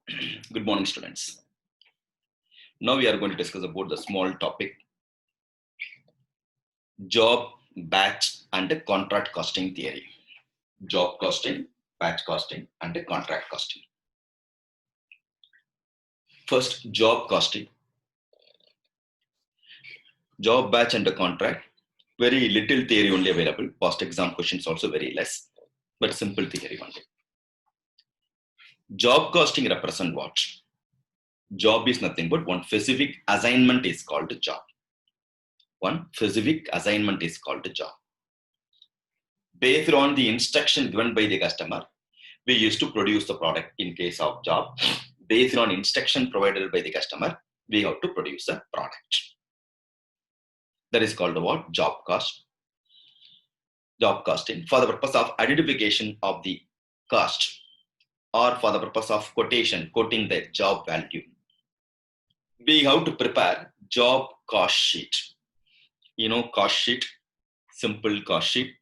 Good morning, students. Now we are going to discuss about the small topic job, batch, and contract costing theory. Job costing, batch costing, and contract costing. First, job costing. Job, batch, and contract. Very little theory only available. Past exam questions also very less, but simple theory only. Job costing represent what? Job is nothing but one specific assignment is called a job. One specific assignment is called a job. Based on the instruction given by the customer, we used to produce the product in case of job. Based on instruction provided by the customer, we have to produce a product. That is called what? Job cost. Job costing for the purpose of identification of the cost or for the purpose of quoting the job value. We have to prepare job cost sheet. Cost sheet, simple cost sheet.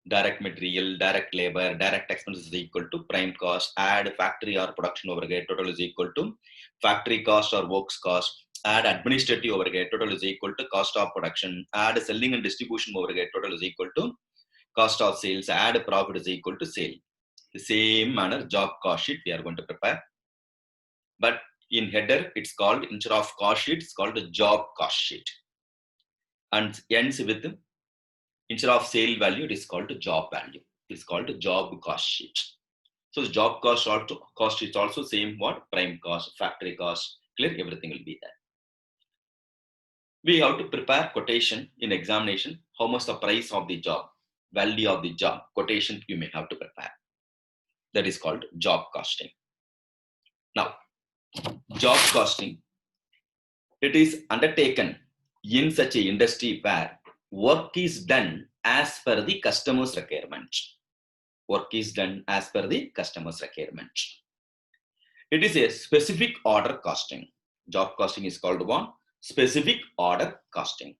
Direct material, direct labor, direct expenses is equal to prime cost, add factory or production overhead, total is equal to factory cost or works cost, add administrative overhead, total is equal to cost of production, add selling and distribution overhead, total is equal to cost of sales, add profit is equal to sale. The same manner, job cost sheet we are going to prepare. But in header, it's called, instead of cost sheet, it's called the job cost sheet. And ends with instead of sale value, it is called job value. It is called job cost sheet. So the job cost is also same what? Prime cost, factory cost, clear, everything will be there. We have to prepare quotation in examination, how much the price of the job, value of the job, quotation you may have to prepare. That is called job costing. Now, job costing, it is undertaken in such an industry where work is done as per the customer's requirement. Work is done as per the customer's requirement. It is a specific order costing. Job costing is called one specific order costing.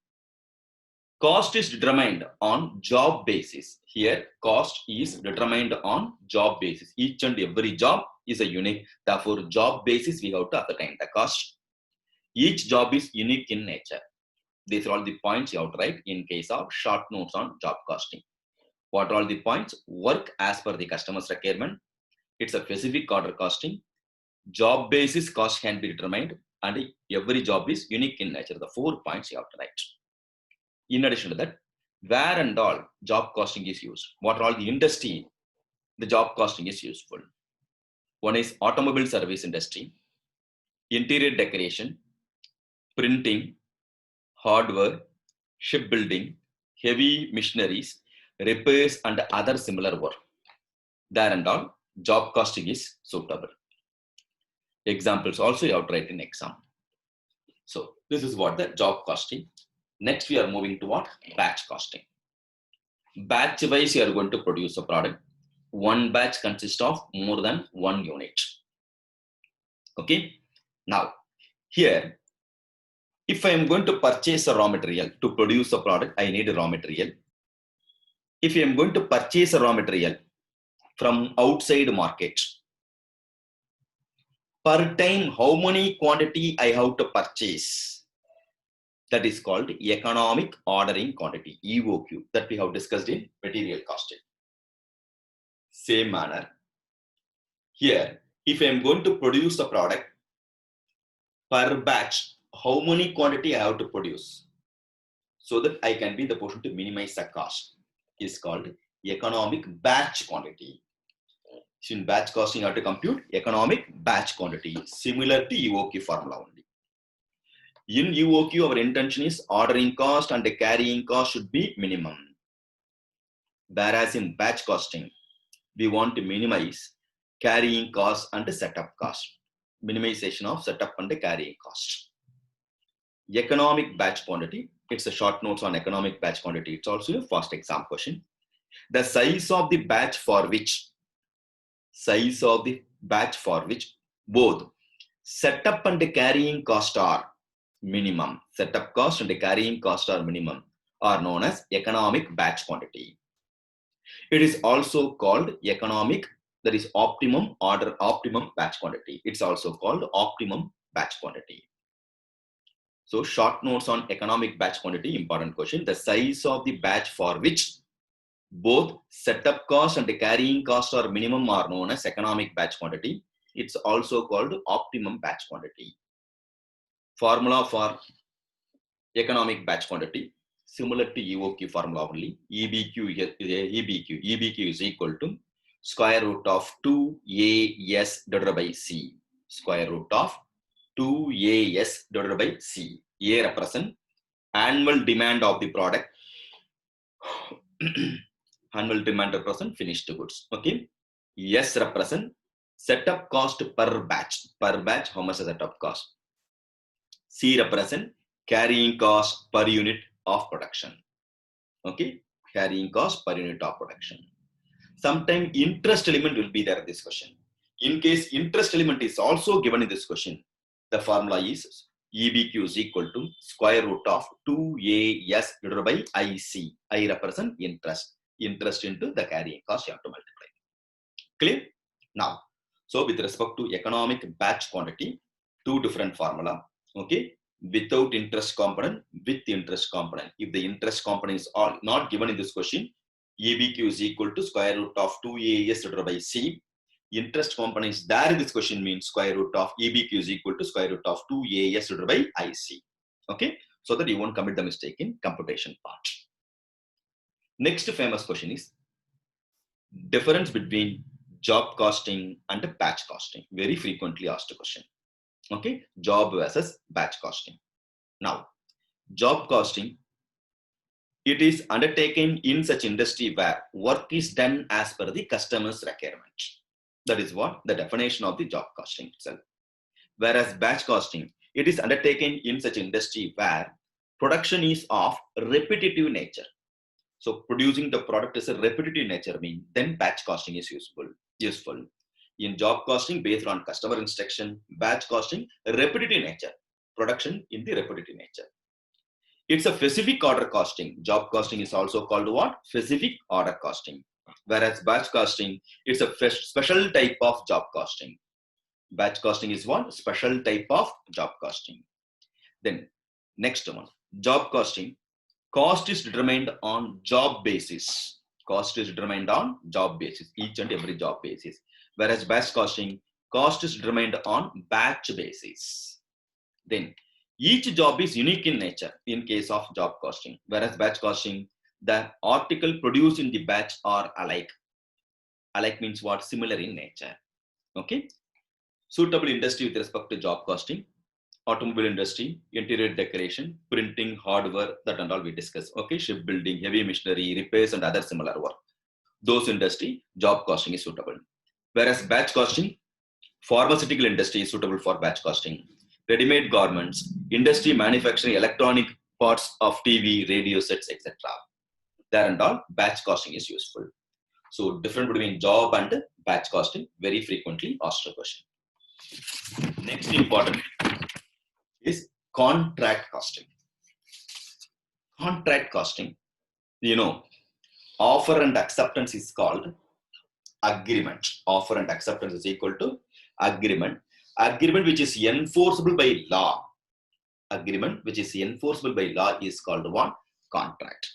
Cost is determined on job basis. Here, cost is determined on job basis. Each and every job is a unique. Therefore, job basis we have to ascertain the cost. Each job is unique in nature. These are all the points you have to write in case of short notes on job costing. What are all the points? Work as per the customer's requirement. It's a specific order costing. Job basis cost can be determined and every job is unique in nature. The 4 points you have to write. In addition to that, where and all job costing is used. What are all the industry the job costing is useful? One is automobile service industry, interior decoration, printing, hardware, shipbuilding, heavy machineries, repairs and other similar work. There and all, job costing is suitable. Examples also you have to write in exam. So this is what the job costing. Next we are moving to what? Batch costing. Batch wise you are going to produce a product. One batch consists of more than one unit. Okay. Now here, if I am going to purchase a raw material to produce a product, I need a raw material. If I am going to purchase a raw material from outside market, per time how many quantity I have to purchase? That is called economic ordering quantity, EOQ, that we have discussed in material costing. Same manner, here, if I am going to produce a product per batch, how many quantity I have to produce so that I can be in the position to minimize the cost is called economic batch quantity. So in batch costing, you have to compute economic batch quantity, similar to EOQ formula only. In EOQ, our intention is ordering cost and the carrying cost should be minimum. Whereas in batch costing, we want to minimize carrying cost and the setup cost. Minimization of setup and the carrying cost. Economic batch quantity, it's a short notes on economic batch quantity. It's also a first exam question. The size of the batch for which both setup and the carrying cost are minimum. Setup cost and the carrying cost are minimum are known as economic batch quantity. It is also called economic, That is optimum order, optimum batch quantity. It's also called optimum batch quantity. So short notes on economic batch quantity, important question. The size of the batch for which both setup cost and the carrying cost are minimum are known as economic batch quantity. It's also called optimum batch quantity. Formula for economic batch quantity, similar to EOQ formula only. EBQ is equal to square root of 2AS divided by C. Square root of 2AS divided by C. A represent annual demand of the product. Annual demand represent finished goods. Okay. S represent setup cost per batch. Per batch, how much is setup cost? C represent carrying cost per unit of production. Okay. Carrying cost per unit of production. Sometimes interest element will be there in this question. In case interest element is also given in this question, the formula is EBQ is equal to square root of 2AS divided by IC. I represent interest. Interest into the carrying cost you have to multiply. Clear? Now, so with respect to economic batch quantity, two different formula. Okay. Without interest component, with interest component. If the interest component is all not given in this question, EBQ is equal to square root of 2AS divided by C. Interest component is there in this question means square root of EBQ is equal to square root of 2AS divided by IC. Okay. So that you won't commit the mistake in computation part. Next famous question is difference between job costing and batch costing. Very frequently asked question. Okay. Job versus batch costing. Now, job costing, it is undertaken in such industry where work is done as per the customer's requirement. That is what the definition of the job costing itself. Whereas batch costing, it is undertaken in such industry where production is of repetitive nature. So producing the product is a repetitive nature mean then batch costing is useful. In job costing based on customer instruction, batch costing repetitive nature, production in the repetitive nature. It's a specific order costing. Job costing is also called what? Specific order costing. Whereas batch costing, it's a special type of job costing. Batch costing is what? Special type of job costing. Then next one, job costing. Cost is determined on job basis. Cost is determined on job basis, each and every job basis. Whereas batch costing, cost is determined on batch basis. Then each job is unique in nature in case of job costing. Whereas batch costing, the article produced in the batch are alike. Alike means what? Similar in nature. Okay. Suitable industry with respect to job costing. Automobile industry, interior decoration, printing, hardware, that and all we discuss. Okay, shipbuilding, heavy machinery, repairs, and other similar work. Those industry, job costing is suitable. Whereas batch costing, pharmaceutical industry is suitable for batch costing. Ready-made garments, industry manufacturing electronic parts of TV, radio sets, etc. There and all, batch costing is useful. So difference between job and batch costing, very frequently asked question. Next important is contract costing. Contract costing, offer and acceptance is called agreement. Offer and acceptance is equal to agreement. Agreement which is enforceable by law. Agreement which is enforceable by law is called what? Contract.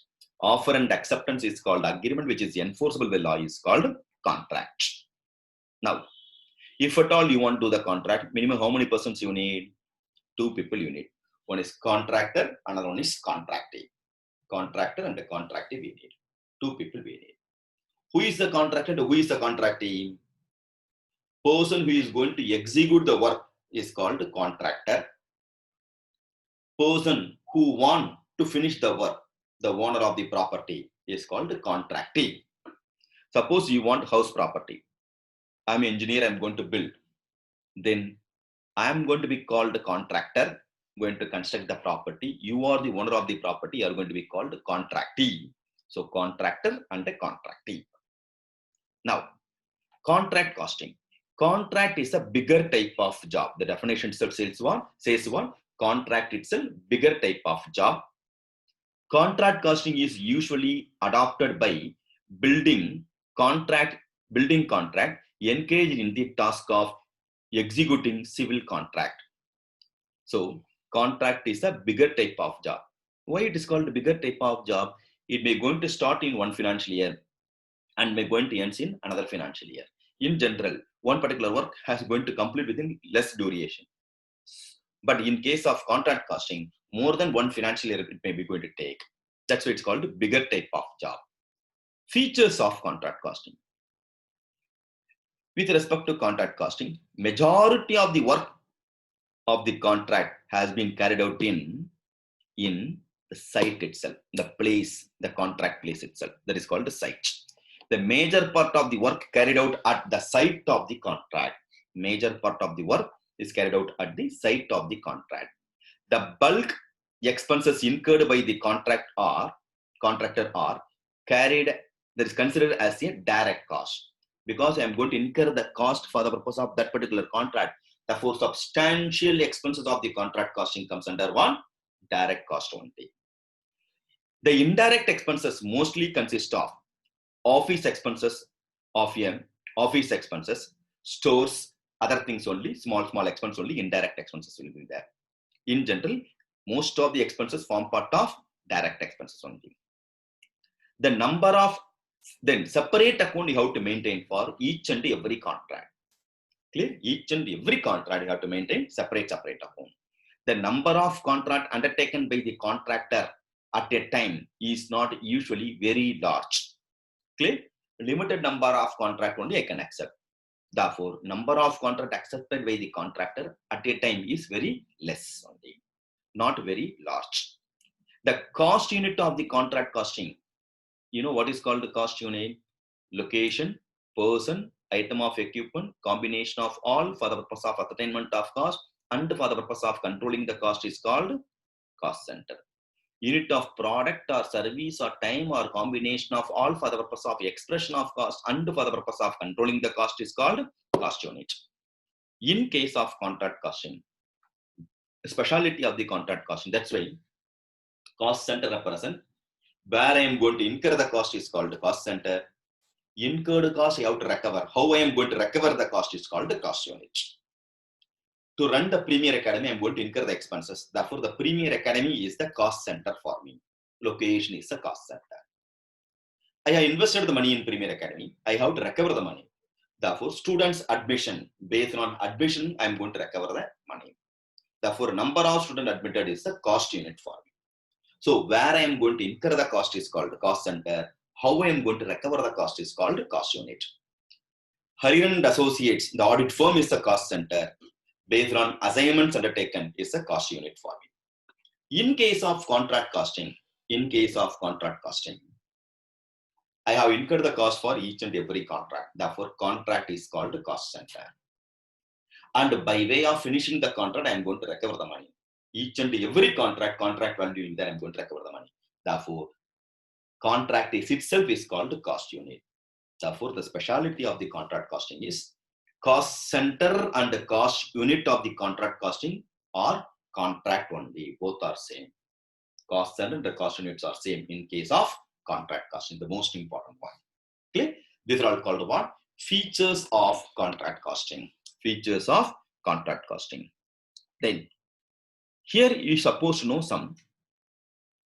Offer and acceptance is called agreement which is enforceable by law is called contract. Now, if at all you want to do the contract, minimum how many persons you need? 2 people you need. One is contractor, another one is contractee. Contractor and the contractee we need. 2 people we need. Who is the contractor and who is the contractee? Person who is going to execute the work is called contractor. Person who want to finish the work, the owner of the property, is called contractee. Suppose you want house property. I'm an engineer, I'm going to build. Then I am going to be called the contractor, going to construct the property. You are the owner of the property, you are going to be called contractee. So contractor and a contractee. Now, contract costing. Contract is a bigger type of job. The definition itself says what? Contract itself, bigger type of job. Contract costing is usually adopted by building contract engaged in the task of executing civil contract. So contract is a bigger type of job. Why it is called a bigger type of job? It may going to start in one financial year and may going to end in another financial year. In general, one particular work has going to complete within less duration. But in case of contract costing, more than one financial year it may be going to take. That's why it's called a bigger type of job. Features of contract costing. With respect to contract costing, majority of the work of the contract has been carried out in the site itself, the place, the contract place itself. That is called the site. The major part of the work carried out at the site of the contract. Major part of the work is carried out at the site of the contract. The bulk expenses incurred by the contractor are carried, that is considered as a direct cost. Because I am going to incur the cost for the purpose of that particular contract, therefore substantial expenses of the contract costing comes under one direct cost only. The indirect expenses mostly consist of office expenses, stores, other things only, small expense only, indirect expenses will be there. In general, most of the expenses form part of direct expenses only. The number of, then separate account you have to maintain for each and every contract. Clear? Each and every contract you have to maintain separate account. The number of contract undertaken by the contractor at a time is not usually very large. Clear? Limited number of contract only I can accept. Therefore, number of contract accepted by the contractor at a time is very less only, not very large. The cost unit of the contract costing, you know what is called the cost unit? Location, person, item of equipment, combination of all for the purpose of attainment of cost and for the purpose of controlling the cost is called cost center. Unit of product or service or time or combination of all for the purpose of expression of cost and for the purpose of controlling the cost is called cost unit. In case of contract costing, the speciality of the contract costing, that's why cost center represent where I am going to incur the cost is called cost center. Incurred cost I have to recover. How I am going to recover the cost is called the cost unit. To run the Premier Academy, I am going to incur the expenses. Therefore, the Premier Academy is the cost center for me. Location is the cost center. I have invested the money in Premier Academy. I have to recover the money. Therefore, students' admission, based on admission, I am going to recover the money. Therefore, number of students admitted is the cost unit for me. So, where I am going to incur the cost is called the cost center. How I am going to recover the cost is called cost unit. Hariharan and Associates, the audit firm is the cost center. Based on assignments undertaken is the cost unit for me. In case of contract costing, I have incurred the cost for each and every contract. Therefore, contract is called cost center. And by way of finishing the contract, I am going to recover the money. Each and every contract value that I am going to recover the money. Therefore, contract itself is called cost unit. Therefore, the speciality of the contract costing is cost center and the cost unit of the contract costing are contract only. Both are same. Cost center and the cost units are same in case of contract costing, the most important one. Okay? These are all called what? Features of contract costing. Features of contract costing. Then, here you supposed to know some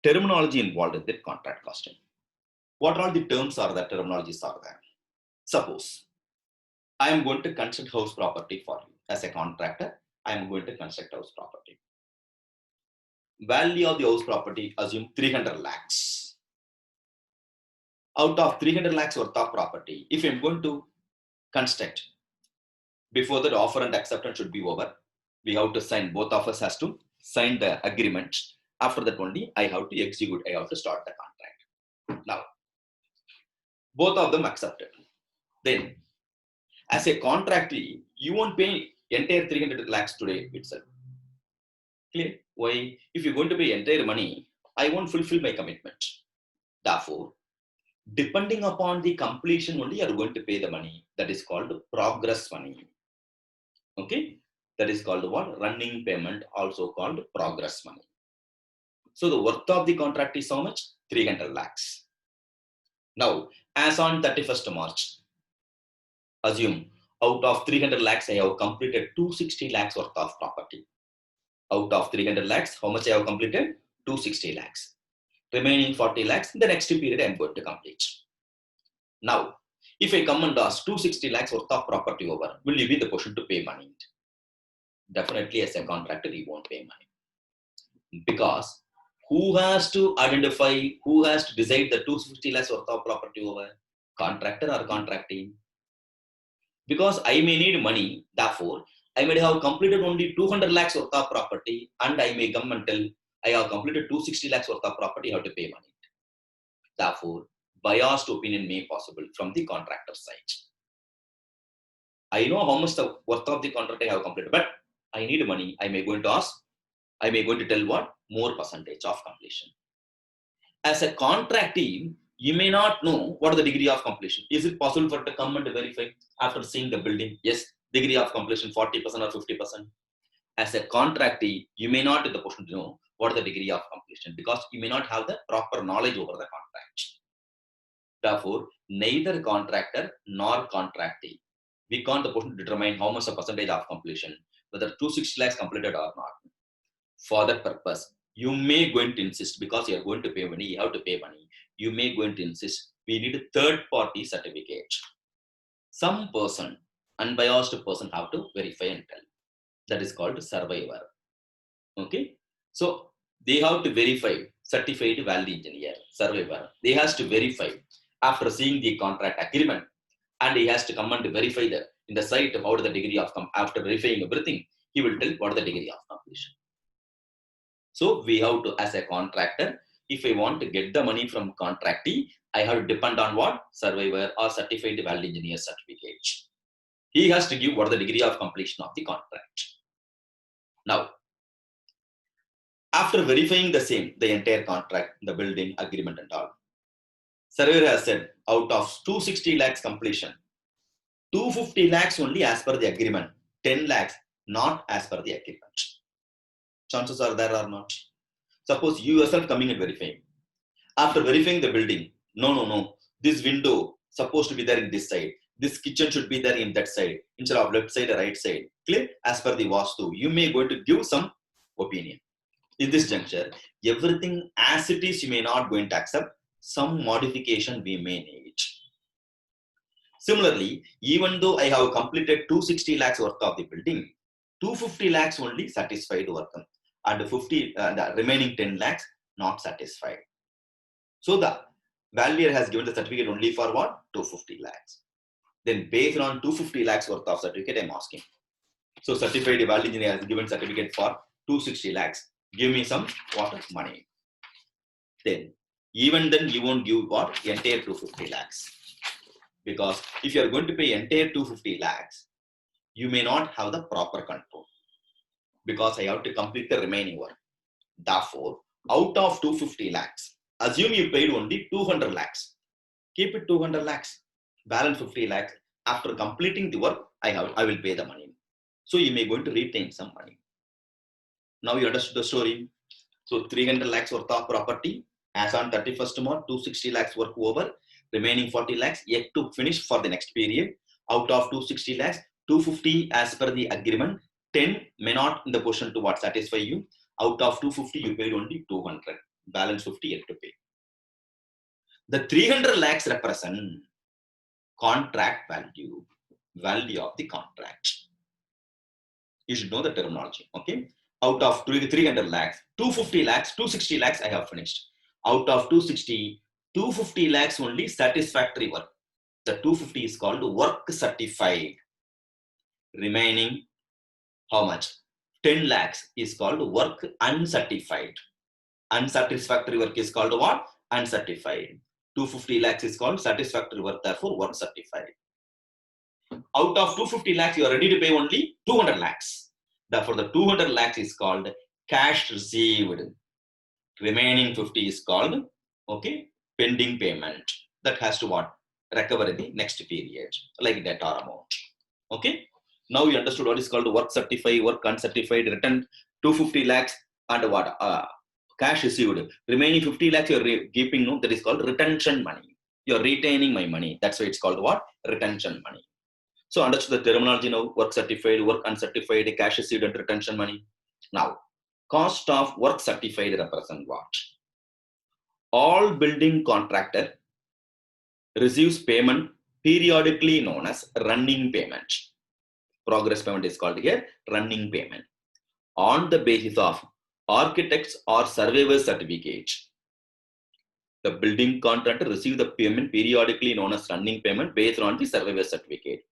terminology involved in the contract costing. What are the terms are there, terminologies are there? Suppose I am going to construct house property for you. As a contractor, I am going to construct house property. Value of the house property, assume 300 lakhs. Out of 300 lakhs worth of property, if I am going to construct, before that offer and acceptance should be over, we have to sign, both of us has to sign the agreement. After that only, I have to execute, I have to start the contract. Now, both of them accepted. Then, as a contractee, you won't pay entire 300 lakhs today itself. Clear? Why? If you're going to pay entire money, I won't fulfill my commitment. Therefore, depending upon the completion only, you are going to pay the money. That is called progress money. Okay? That is called what? Running payment, also called progress money. So the worth of the contract is how much? 300 lakhs. Now, as on 31st March, assume out of 300 lakhs, I have completed 260 lakhs worth of property. Out of 300 lakhs, how much I have completed? 260 lakhs. Remaining 40 lakhs, in the next period I am going to complete. Now, if I come and ask 260 lakhs worth of property over, will you be in the position to pay money? Definitely, as a contractor, you won't pay money. Because who has to identify, who has to decide the 260 lakhs worth of property over? Contractor or contracting? Because I may need money, therefore, I may have completed only 200 lakhs worth of property, and I may come and tell I have completed 260 lakhs worth of property, I have to pay money. Therefore, biased opinion may possible from the contractor side. I know how much the worth of the contract I have completed, but I need money. I may going to ask, I may going to tell what? More percentage of completion. As a contractee, you may not know what is the degree of completion. Is it possible for it to come and verify after seeing the building? Yes, degree of completion 40% or 50%. As a contractee, you may not be in the position to know what is the degree of completion because you may not have the proper knowledge over the contract. Therefore, neither contractor nor contractee, we can't the position to determine how much the percentage of completion, whether 260 lakhs completed or not. For that purpose, you may going to insist because you are going to pay money, you have to pay money. You may going to insist we need a third party certificate. Some person, unbiased person, have to verify and tell. That is called survivor. Okay, so they have to verify certified value engineer, survivor. They has to verify after seeing the contract agreement, and he has to come and verify the in the site about the degree of after verifying everything, he will tell what is the degree of completion. So we have to, as a contractor, if I want to get the money from contractee, I have to depend on what? Survivor or certified value engineer certificate. He has to give what is the degree of completion of the contract. Now, after verifying the same, the entire contract, the building, agreement and all, surveyor has said out of 260 lakhs completion, 250 lakhs only as per the agreement, 10 lakhs not as per the agreement. Chances are there or not? Suppose you yourself coming and verifying. After verifying the building, no, this window supposed to be there in this side. This kitchen should be there in that side instead of left side or right side. Clear? As per the Vastu, you may going to give some opinion. In this juncture, everything as it is, you may not going to accept. Some modification we may need. Similarly, even though I have completed 260 lakhs worth of the building, 250 lakhs only satisfied work, and the remaining 10 lakhs not satisfied. So the valuer has given the certificate only for what? 250 lakhs. Then based on 250 lakhs worth of certificate, I'm asking. So certified value engineer has given certificate for 260 lakhs. Give me some what? Money. Then, even then you won't give what? Entire 250 lakhs. Because if you are going to pay entire 250 lakhs, you may not have the proper control. Because I have to complete the remaining work. Therefore, out of 250 lakhs, assume you paid only 200 lakhs. Keep it 200 lakhs. Balance 50 lakhs. After completing the work, I will pay the money. So you may going to retain some money. Now you understood the story. So 300 lakhs worth of property. As on 31st March, 260 lakhs work over. Remaining 40 lakhs yet to finish for the next period. Out of 260 lakhs, 250 as per the agreement. 10 may not in the position to what satisfy you. Out of 250, you paid only 200. Balance 50 yet to pay. The 300 lakhs represent contract value of the contract. You should know the terminology. Okay. Out of 300 lakhs, 250 lakhs, 260 lakhs I have finished. Out of 260, 250 lakhs only satisfactory work. The 250 is called work certified. Remaining how much? 10 lakhs is called work uncertified. Unsatisfactory work is called what? Uncertified. 250 lakhs is called satisfactory work, therefore work certified. Out of 250 lakhs, you are ready to pay only 200 lakhs. Therefore, the 200 lakhs is called cash received. Remaining 50 is called, okay, pending payment. That has to what? Recover in the next period, like that or amount. Okay. Now you understood what is called work certified, work uncertified, return 250 lakhs and what? Cash received. Remaining 50 lakhs you are keeping, no, that is called retention money. You are retaining my money. That's why it's called what? Retention money. So understood the terminology now, work certified, work uncertified, cash received and retention money. Now, cost of work certified represent what? All building contractor receives payment periodically known as running payment. Progress payment is called here running payment on the basis of architects or surveyor certificate. The building contractor receives the payment periodically known as running payment based on the surveyor certificate.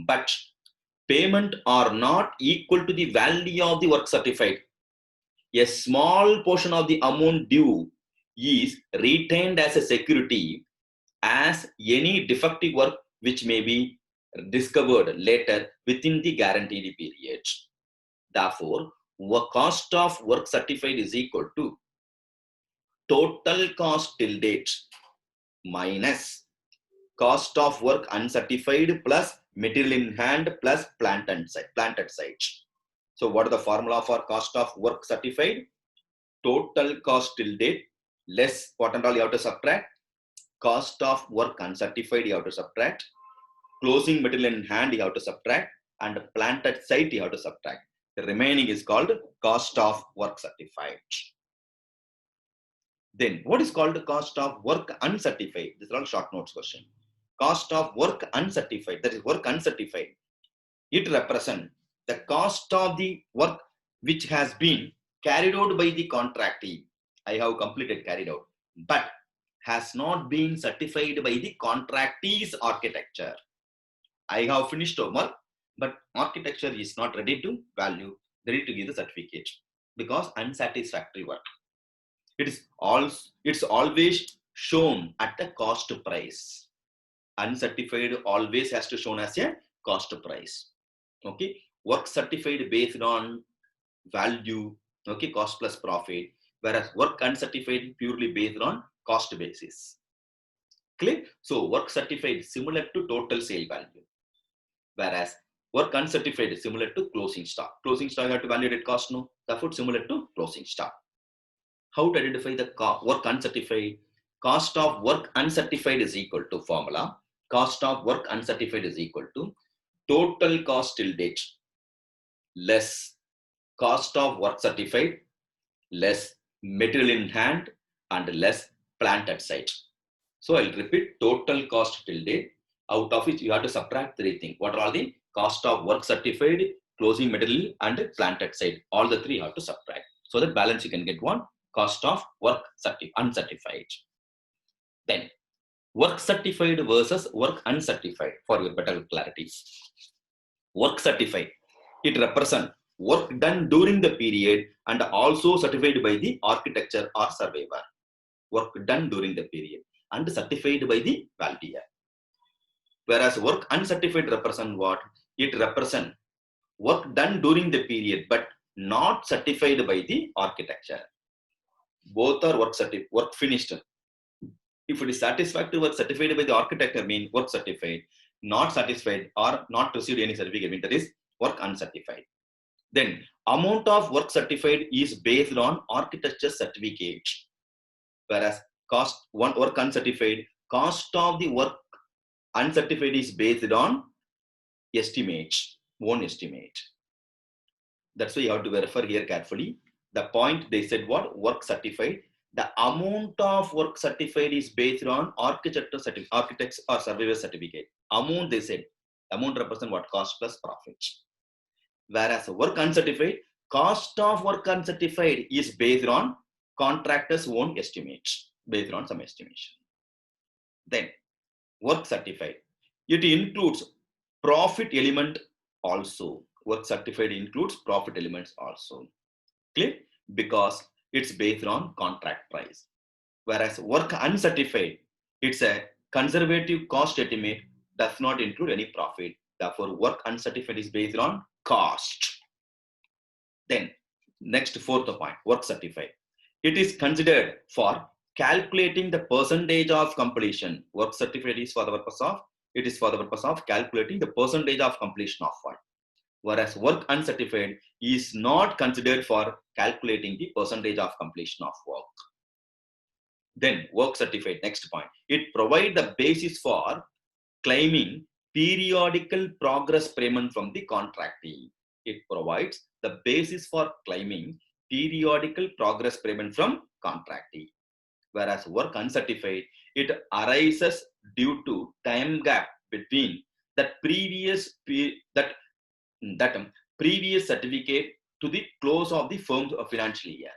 But payment are not equal to the value of the work certified. A small portion of the amount due is retained as a security as any defective work which may be discovered later within the guaranteed period. Therefore, cost of work certified is equal to total cost till date minus cost of work uncertified plus material in hand plus plant at site. So what is the formula for cost of work certified? Total cost till date less what and all you have to subtract. Cost of work uncertified you have to subtract. Closing material in hand you have to subtract. And plant at site you have to subtract. The remaining is called cost of work certified. Then what is called the cost of work uncertified? This is all short notes question. Cost of work uncertified, that is work uncertified. It represents the cost of the work which has been carried out by the contractee. I have completed carried out, but has not been certified by the contractee's architecture. I have finished work, but architecture is not ready to ready to give the certificate because unsatisfactory work. It's always shown at the cost price. Uncertified always has to shown as a cost price. Okay, work certified based on value, okay, cost plus profit, whereas work uncertified purely based on cost basis. Clear? So work certified is similar to total sale value, whereas work uncertified is similar to closing stock. Closing stock you have to validate at cost, no? Therefore similar to closing stock. How to identify the work uncertified? Cost of work uncertified is equal to formula. Cost of work uncertified is equal to total cost till date less cost of work certified less material in hand and less plant at site. So I'll repeat total cost till date, out of which you have to subtract three things. What are all the cost of work certified, closing material and plant at site? All the three you have to subtract. So that balance you can get one cost of work uncertified. Then work certified versus work uncertified for your better clarity. Work certified, it represents work done during the period and also certified by the architecture or surveyor. Work done during the period and certified by the valuer. Whereas work uncertified represent what? It represents work done during the period but not certified by the architecture. Both are work finished. If it is satisfactory work certified by the architecture mean work certified, not satisfied or not received any certificate mean that is work uncertified. Then amount of work certified is based on architecture certificate, whereas cost one work uncertified, cost of the work uncertified is based on estimate, own estimate. That's why you have to refer here carefully. The point they said what? Work certified. The amount of work certified is based on architects or surveyor certificate. Amount they said, amount represent what? Cost plus profit. Whereas work uncertified, cost of work uncertified is based on contractor's own estimates, based on some estimation. Then work certified, it includes profit element also. Work certified includes profit elements also. Clear? Because it's based on contract price. Whereas work uncertified, it's a conservative cost estimate, does not include any profit. Therefore, work uncertified is based on cost. Then, next fourth point, work certified. It is considered for calculating the percentage of completion. Work certified is for the purpose of calculating the percentage of completion of work. Whereas work uncertified is not considered for calculating the percentage of completion of work. Then work certified, next point, it provides the basis for claiming periodical progress payment from the contractee. It provides the basis for claiming periodical progress payment from contractee. Whereas work uncertified, it arises due to time gap between that previous certificate to the close of the firm's financial year.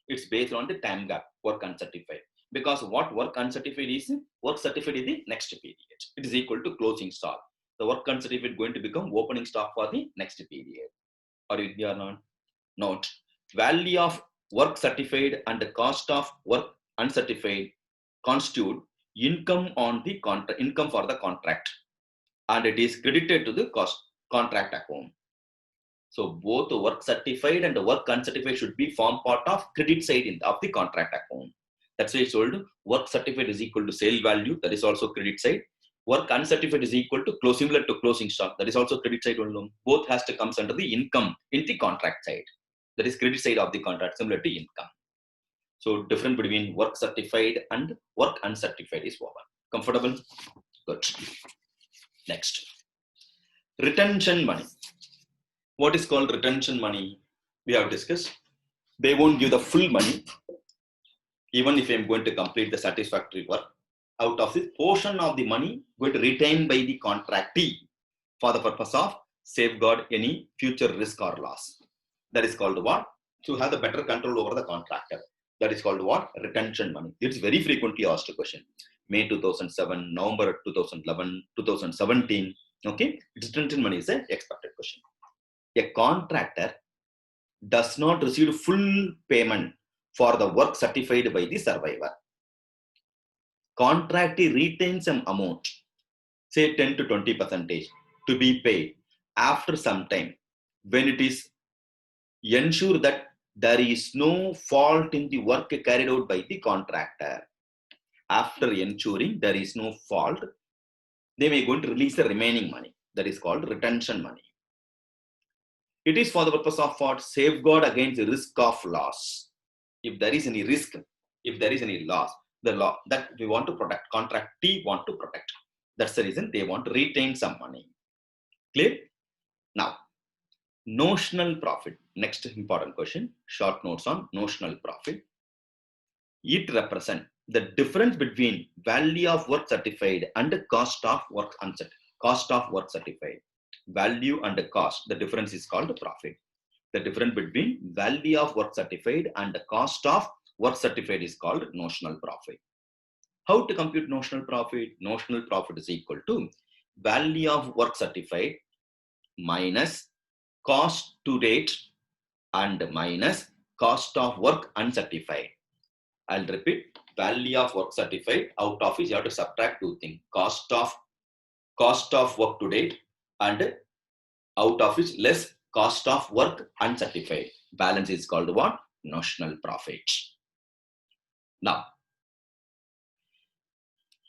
It's based on the time gap, work uncertified. Because what work uncertified is, work certified is the next period. It is equal to closing stock. The work uncertified going to become opening stock for the next period. Are you clear or not? Note, value of work certified and the cost of work uncertified constitute income on the income for the contract, and it is credited to the contract account. So both the work certified and the work uncertified should be form part of credit side of the contract account. That's why it's told work certified is equal to sale value, that is also credit side. Work uncertified is equal to similar to closing stock, that is also credit side only. Both has to come under the income in the contract side, that is credit side of the contract, similar to income. So difference between work certified and work uncertified is over. Comfortable? Good. Next, retention money. What is called retention money? We have discussed. They won't give the full money, even if I'm going to complete the satisfactory work. Out of this portion of the money going to retain by the contractee for the purpose of safeguard any future risk or loss. That is called what? To have the better control over the contractor. That is called what? Retention money. It's very frequently asked a question. May 2007, November 2011, 2017. Okay, retention money is an expected question. A contractor does not receive full payment for the work certified by the survivor. Contractee retains some amount, say 10 to 20% to be paid after some time, when it is ensure that there is no fault in the work carried out by the contractor. After ensuring there is no fault, they may going to release the remaining money. That is called retention money. It is for the purpose of what? Safeguard against the risk of loss. If there is any risk, if there is any loss, the law that we want to protect, contractee want to protect. That's the reason they want to retain some money. Clear? Now, notional profit. Next important question. Short notes on notional profit. It represents the difference between value of work certified and the cost of work uncertified. Cost of work certified. Value and the cost. The difference is called the profit. The difference between value of work certified and the cost of work certified is called notional profit. How to compute notional profit? Notional profit is equal to value of work certified minus cost to date and minus cost of work uncertified. I'll repeat, value of work certified, out of it you have to subtract two things, cost of work to date, and out of it less cost of work uncertified. Balance is called what? Notional profit. Now,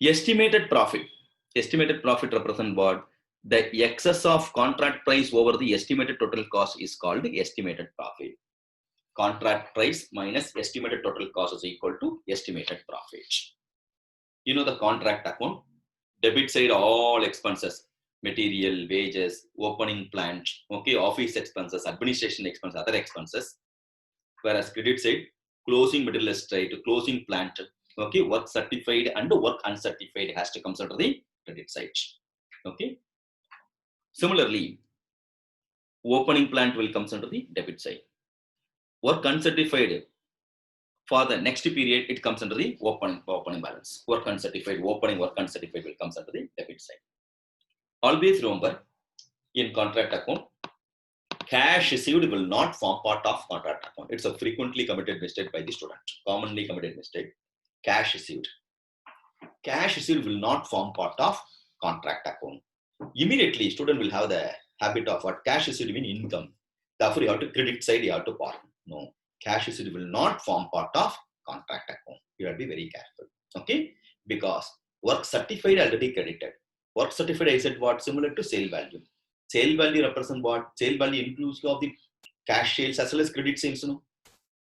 estimated profit. Estimated profit represents what? The excess of contract price over the estimated total cost is called estimated profit. Contract price minus estimated total cost is equal to estimated profit. You know the contract account, debit side all expenses, material, wages, opening plant, okay, office expenses, administration expenses, other expenses. Whereas credit side, closing material estate, closing plant, okay, work certified and work uncertified has to come under the credit side. Okay. Similarly, opening plant will come under the debit side. Work uncertified, for the next period, it comes under the opening balance. Work uncertified, opening work uncertified will come under the debit side. Always remember, in contract account, cash received will not form part of contract account. It's a frequently committed mistake by the student. Commonly committed mistake. Cash received. Cash received will not form part of contract account. Immediately, student will have the habit of what? Cash received mean income. Therefore, you have to credit side, you have to borrow. No, cash received will not form part of contract account. You have to be very careful. Okay, because work certified already credited. Work certified, I said what? Similar to sale value. Sale value represent what? Sale value includes of the cash sales as well as credit sales. No?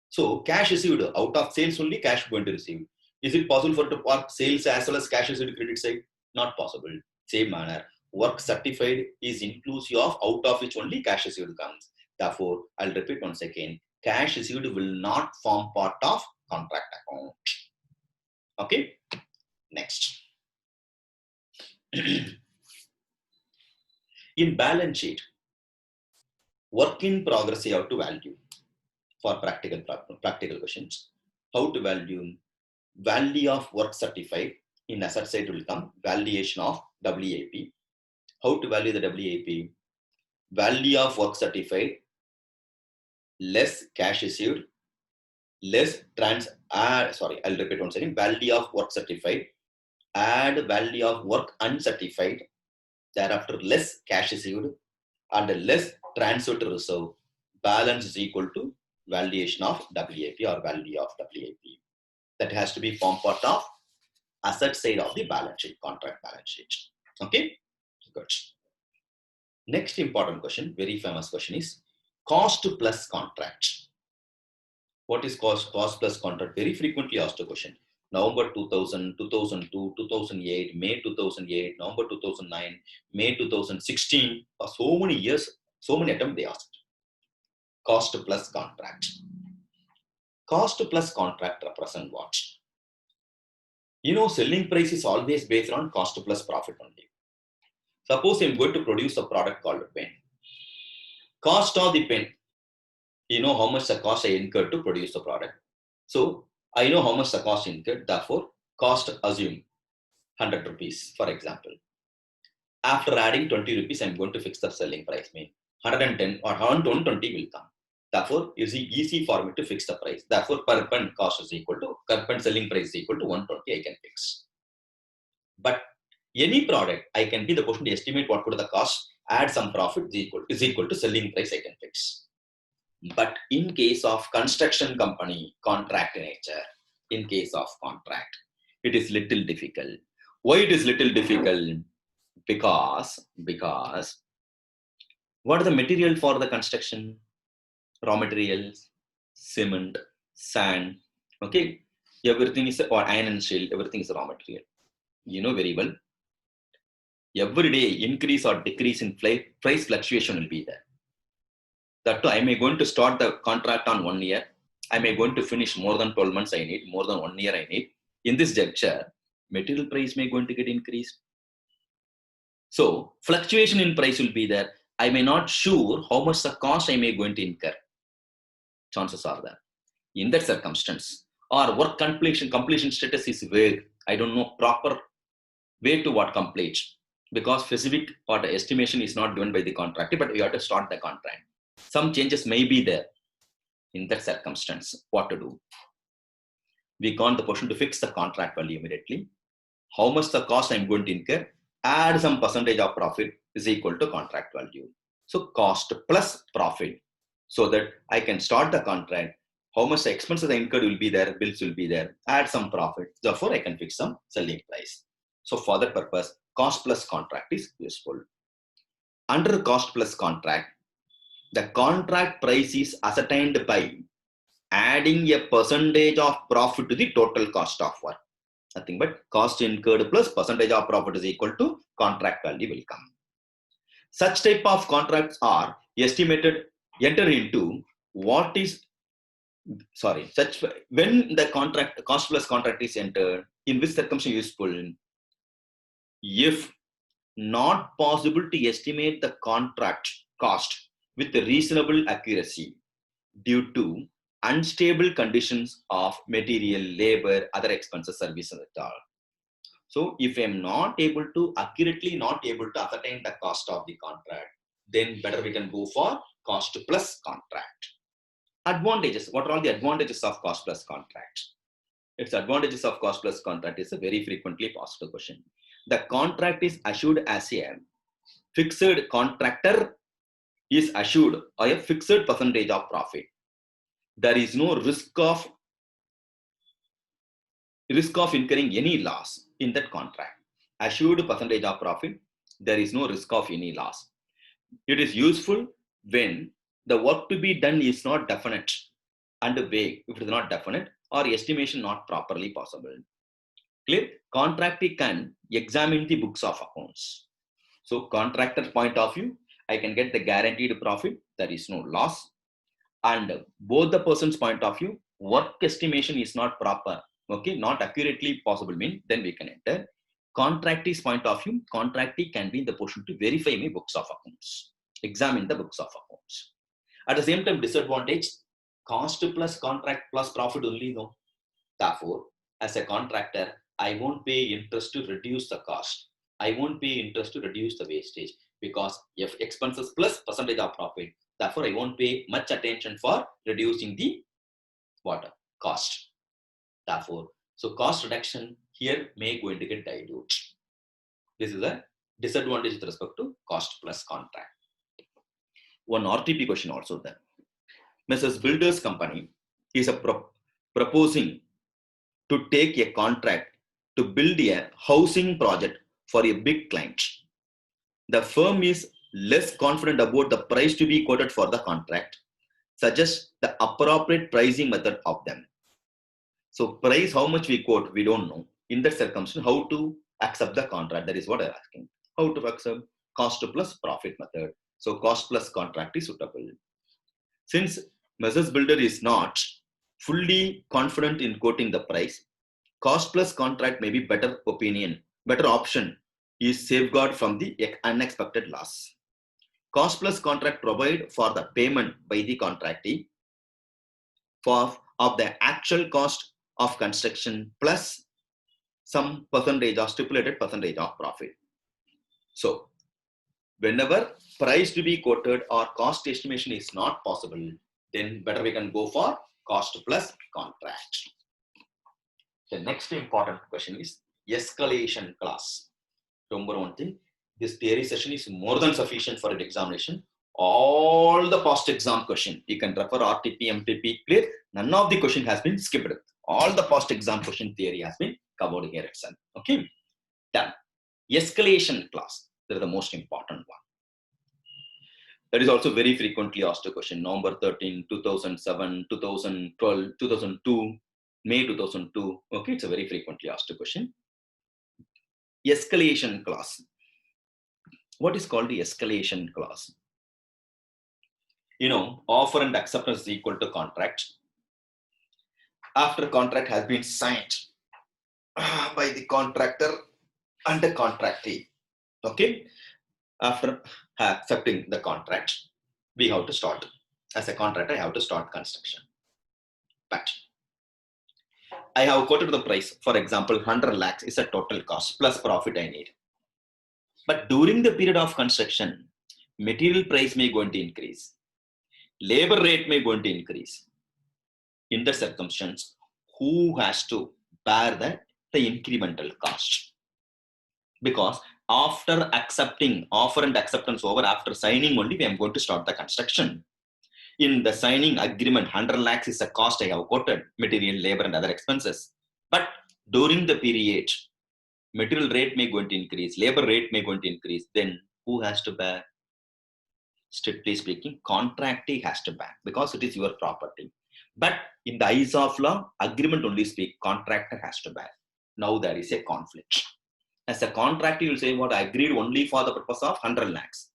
So cash received, out of sales only cash going to receive. Is it possible for to park sales as well as cash received credit side? Not possible. Same manner, work certified is inclusive of out of which only cash received comes. Therefore, I'll repeat once again, cash received will not form part of contract account. Okay, next. In balance sheet, work in progress you have to value for practical questions. How to value of work certified in asset side will come valuation of WAP. How to value the WAP? Value of work certified less cash received less I'll repeat once again. Value of work certified add value of work uncertified, thereafter less cash received and less transfer to reserve. Balance is equal to valuation of WAP or value of WAP. That has to be form part of asset side of the balance sheet, contract balance sheet. Okay, good. Next important question, very famous question is cost plus contract. What is cost plus contract? Very frequently asked a question. November 2000, 2002, 2008, May 2008, November 2009, May 2016. For so many years, so many attempts they asked. Cost plus contract. Cost plus contract represent what? You know, selling price is always based on cost plus profit only. Suppose I'm going to produce a product called pen. Cost of the pen, you know how much the cost I incurred to produce the product. So I know how much the cost incurred, therefore cost assume 100 rupees, for example. After adding 20 rupees, I'm going to fix the selling price. Mean 110 or 120 will come. Therefore, it's easy for me to fix the price. Therefore, per pen cost is equal to, per pen selling price is equal to 120, I can fix. But any product, I can be the question to estimate what could the cost, add some profit is equal to selling price I can fix. But in case of construction company, contract nature, in case of contract, it is little difficult. Why it is little difficult? Because what is the material for the construction? Raw materials, cement, sand, okay? Everything is, or iron and steel, everything is raw material. You know very well. Every day increase or decrease in price fluctuation will be there. That too, I may going to start the contract on 1 year. I may going to finish more than 12 months I need, more than 1 year I need. In this juncture, material price may going to get increased. So fluctuation in price will be there. I may not sure how much the cost I may going to incur. Chances are there. In that circumstance, or work completion status is vague. I don't know proper way to what complete, because specific or the estimation is not given by the contractor, but we have to start the contract. Some changes may be there. In that circumstance, what to do? We want the person to fix the contract value immediately. How much the cost I'm going to incur, add some percentage of profit is equal to contract value. So cost plus profit, so that I can start the contract. How much the expenses I incurred will be there, bills will be there, add some profit. Therefore, I can fix some selling price. So for that purpose, cost plus contract is useful. Under cost plus contract, the contract price is ascertained by adding a percentage of profit to the total cost of work. Nothing but cost incurred plus percentage of profit is equal to contract value will come. Such type of contracts are estimated, enter into what is, when the contract, cost plus contract is entered, in which circumstance useful? If not possible to estimate the contract cost with reasonable accuracy due to unstable conditions of material, labor, other expenses, services at all. So if I'm not able to ascertain the cost of the contract, then better we can go for cost plus contract. Advantages. What are all the advantages of cost plus contract? Its advantages of cost plus contract is a very frequently asked question. The contract is assured as a fixed, contractor is assured a fixed percentage of profit. There is no risk of incurring any loss in that contract. Assured percentage of profit, there is no risk of any loss. It is useful when the work to be done is not definite and vague. If it is not definite or estimation not properly possible. Clear? Contractor can examine the books of accounts. So contractor point of view, I can get the guaranteed profit. There is no loss. And both the person's point of view, work estimation is not proper. Okay, not accurately possible mean, then we can enter. Contractee's point of view, contractee can be in the position to verify my books of accounts, examine the books of accounts. At the same time, disadvantage, cost plus contract plus profit only no. Therefore, as a contractor, I won't pay interest to reduce the cost. I won't pay interest to reduce the wastage because if expenses plus percentage of profit, therefore I won't pay much attention for reducing the what cost. Therefore, so cost reduction here may going to get dilute. This is a disadvantage with respect to cost plus contract. One RTP question also there. Mrs. Builders Company is proposing to take a contract to build a housing project for a big client. The firm is less confident about the price to be quoted for the contract, suggests the appropriate pricing method of them. So price, how much we quote, we don't know. In that circumstance, how to accept the contract? That is what I'm asking. How to accept cost plus profit method. So cost plus contract is suitable. Since Mrs. Builder is not fully confident in quoting the price, cost plus contract may be better opinion, better option is safeguard from the unexpected loss. Cost plus contract provide for the payment by the contractee of the actual cost of construction plus some percentage or stipulated percentage of profit. So whenever price to be quoted or cost estimation is not possible, then better we can go for cost plus contract. The next important question is escalation clause. Remember one thing, this theory session is more than sufficient for an examination. All the past exam question, you can refer RTP, MTP, clear? None of the question has been skipped. All the past exam question theory has been covered here itself. Okay, done. Escalation clause, that is the most important one. That is also very frequently asked question. November 13, 2007, 2012, 2002, May 2002. Okay, it's a very frequently asked question. Escalation clause. What is called the escalation clause? You know, offer and acceptance is equal to contract. After contract has been signed by the contractor and the contractee, okay, after accepting the contract, we have to start. As a contractor, I have to start construction. But I have quoted the price, for example, 100 lakhs is a total cost plus profit I need. But during the period of construction, material price may going to increase. Labor rate may going to increase. In the circumstance, who has to bear the incremental cost? Because after accepting offer and acceptance over, after signing only, I am going to start the construction. In the signing agreement, 100 lakhs is the cost I have quoted, material, labor and other expenses. But during the period, material rate may going to increase, labor rate may going to increase, then who has to bear? Strictly speaking, contractee has to bear because it is your property. But in the eyes of law, agreement only speak, contractor has to bear. Now there is a conflict. As a contractor, you will say, what, I agreed only for the purpose of 100 lakhs.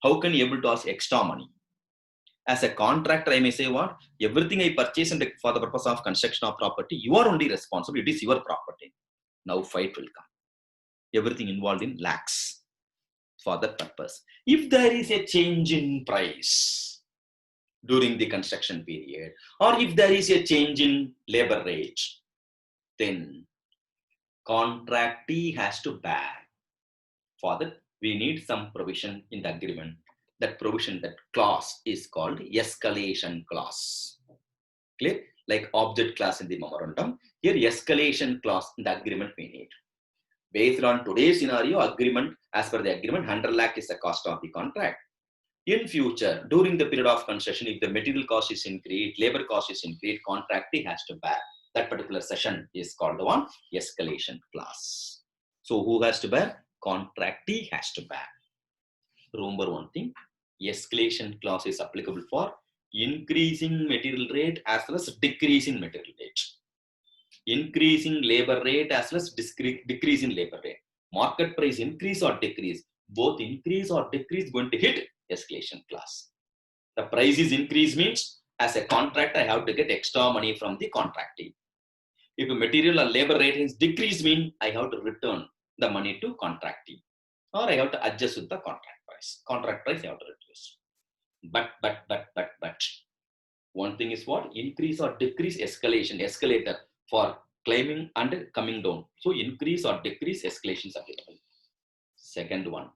How can you able to ask extra money? As a contractor, I may say, what, everything I purchase for the purpose of construction of property, you are only responsible. It is your property. Now fight will come. Everything involved in lakhs for that purpose. If there is a change in price during the construction period, or if there is a change in labor rate, then contractee has to bear. For that, we need some provision in the agreement. That provision, that clause is called escalation clause. Clear? Like object clause in the memorandum. Here, escalation clause in the agreement we need. Based on today's scenario, agreement, as per the agreement, 100 lakh is the cost of the contract. In future, during the period of construction, if the material cost is increased, labor cost is increased, contractee has to bear. That particular session is called the one escalation clause. So who has to bear? Contractee has to bear. Remember one thing, escalation clause is applicable for increasing material rate as well as decreasing material rate. Increasing labor rate as well as decreasing labor rate. Market price increase or decrease, both increase or decrease going to hit escalation clause. The price is increase means as a contractor, I have to get extra money from the contractee. If a material or labor rate is decrease mean I have to return the money to contractee, or I have to adjust with the contract price. Contract price I have to reduce. But one thing is what? Increase or decrease escalator for claiming and coming down. So increase or decrease escalation is applicable. Second one,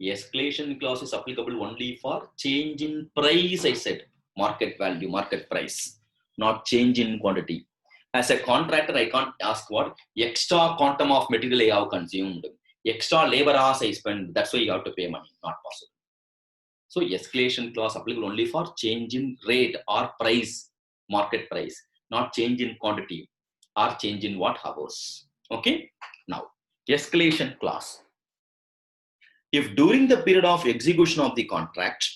escalation clause is applicable only for change in price, I said. Market value, market price, not change in quantity. As a contractor, I can't ask what extra quantum of material I have consumed, extra labor hours I spend, that's why you have to pay money. Not possible. So escalation clause applicable only for change in rate or price, market price, not change in quantity or change in what hours. Okay. Now, escalation clause. If during the period of execution of the contract,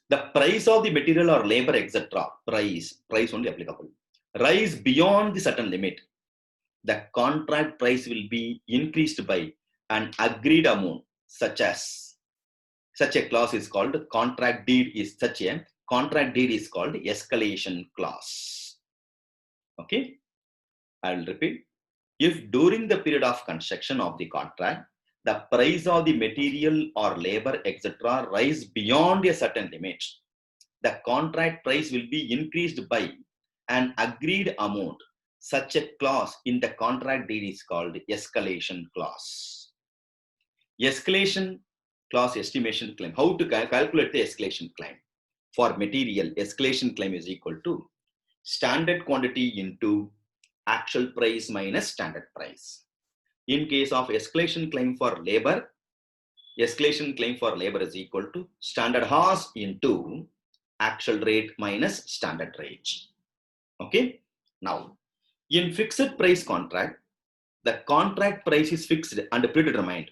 the price of the material or labor, etc., price only applicable, rise beyond the certain limit, the contract price will be increased by an agreed amount, such a clause is called contract deed is called escalation clause. Okay, I will repeat. If during the period of construction of the contract, the price of the material or labor, etc., rise beyond a certain limit, the contract price will be increased by an agreed amount. Such a clause in the contract deed is called escalation clause. Escalation clause estimation claim. How to calculate the escalation claim? For material, escalation claim is equal to standard quantity into actual price minus standard price. In case of escalation claim for labor, escalation claim for labor is equal to standard hours into actual rate minus standard rate. Okay. Now, in fixed price contract, the contract price is fixed and predetermined.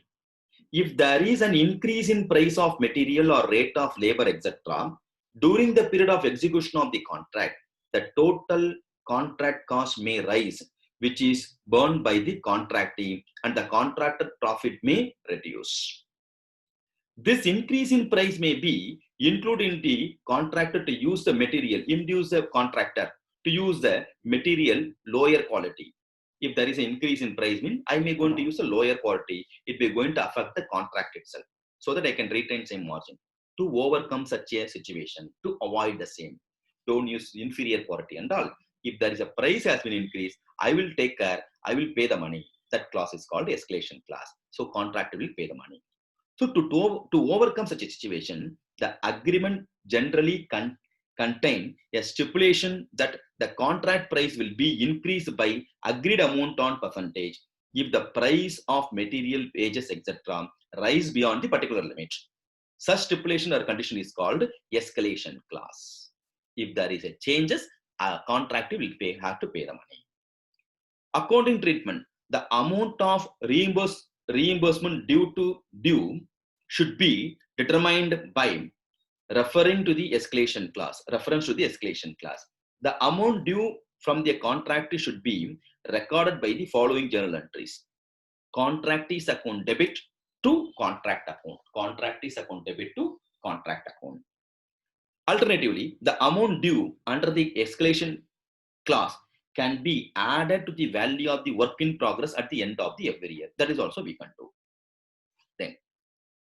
If there is an increase in price of material or rate of labor, etc., during the period of execution of the contract, the total contract cost may rise, which is borne by the contractee, and the contractor profit may reduce. This increase in price may be included in the contractor to use the material, induce the contractor to use the material lower quality. If there is an increase in price, I may going to use a lower quality. It may going to affect the contract itself, so that I can retain same margin. To overcome such a situation, to avoid the same, don't use inferior quality and all. If there is a price has been increased, I will take care. I will pay the money. That clause is called escalation clause. So contractor will pay the money. So to overcome such a situation, the agreement generally contain a stipulation that the contract price will be increased by agreed amount on percentage if the price of material, wages, etc. rise beyond the particular limit. Such stipulation or condition is called escalation clause. If there is a changes, a contractor will have to pay the money. Accounting treatment, the amount of reimbursement due should be determined by reference to the escalation clause. The amount due from the contractee should be recorded by the following journal entries. Contractee's account debit to contract account. Contractee's account debit to contract account. Alternatively, the amount due under the escalation clause can be added to the value of the work in progress at the end of the every year. That is also we can do. Then,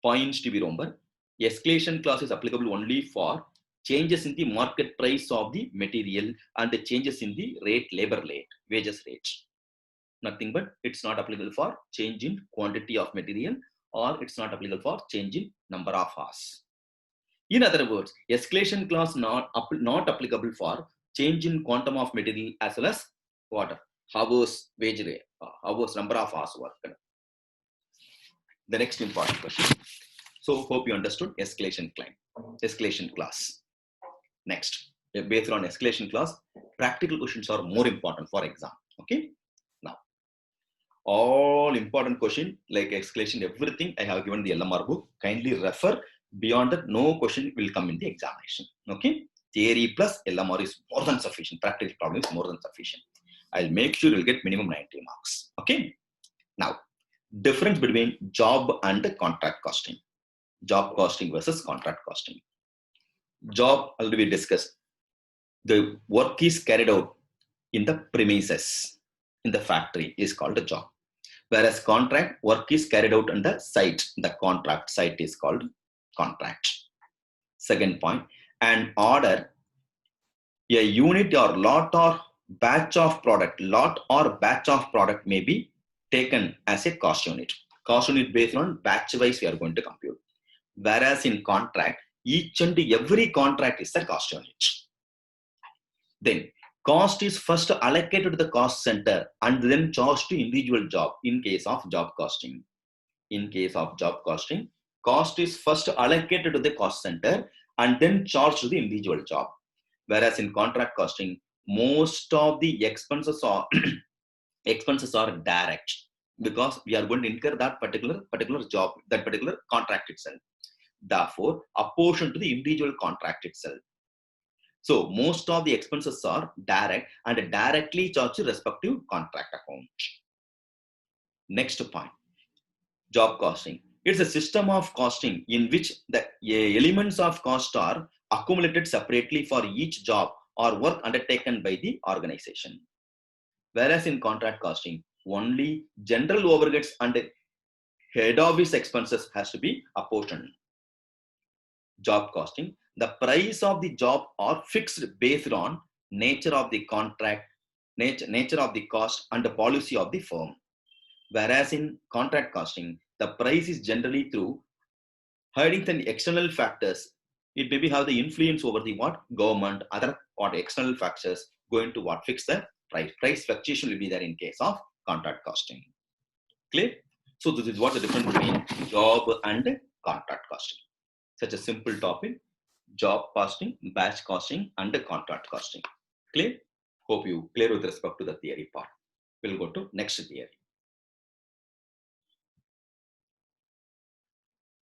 points to be remembered. Escalation clause is applicable only for changes in the market price of the material and the changes in the labor rate, wages rate. Nothing but it's not applicable for change in quantity of material, or it's not applicable for change in number of hours. In other words, escalation clause not applicable for change in quantum of material as well as what? Hours, wage rate, hours, number of hours worked. The next important question. So hope you understood escalation clause. Next, based on escalation clause, practical questions are more important for exam. Okay. Now, all important question like escalation, everything I have given the LMR book. Kindly refer. Beyond that, no question will come in the examination. Okay. Theory plus LMR is more than sufficient. Practical problem is more than sufficient. I'll make sure you'll get minimum 90 marks. Okay. Now, difference between job and contract costing. Job costing versus contract costing. Job, already we discussed. The work is carried out in the premises, in the factory, is called a job. Whereas contract, work is carried out on the site. The contract site is called contract. Second point, an order, a unit or lot or batch of product, may be taken as a cost unit. Cost unit based on batch wise we are going to compute. Whereas in contract, each and every contract is the cost unit. Then cost is first allocated to the cost center and then charged to individual job in case of job costing. In case of job costing, cost is first allocated to the cost center and then charged to the individual job. Whereas in contract costing, most of the expenses are direct, because we are going to incur that particular job, that particular contract itself. Therefore, apportioned to the individual contract itself. So most of the expenses are direct and directly charged to respective contract account. Next point, job costing. It's a system of costing in which the elements of cost are accumulated separately for each job or work undertaken by the organization. Whereas in contract costing, only general overheads and head office expenses has to be apportioned. Job costing, the price of the job are fixed based on nature of the contract, nature of the cost and the policy of the firm. Whereas in contract costing, the price is generally through hiding the external factors. It maybe have the influence over the government, other external factors going to fix the price. Price fluctuation will be there in case of contract costing. Clear? So this is what the difference between job and contract costing. Such a simple topic: job costing, batch costing, and the contract costing. Clear? Hope you clear with respect to the theory part. We'll go to next theory.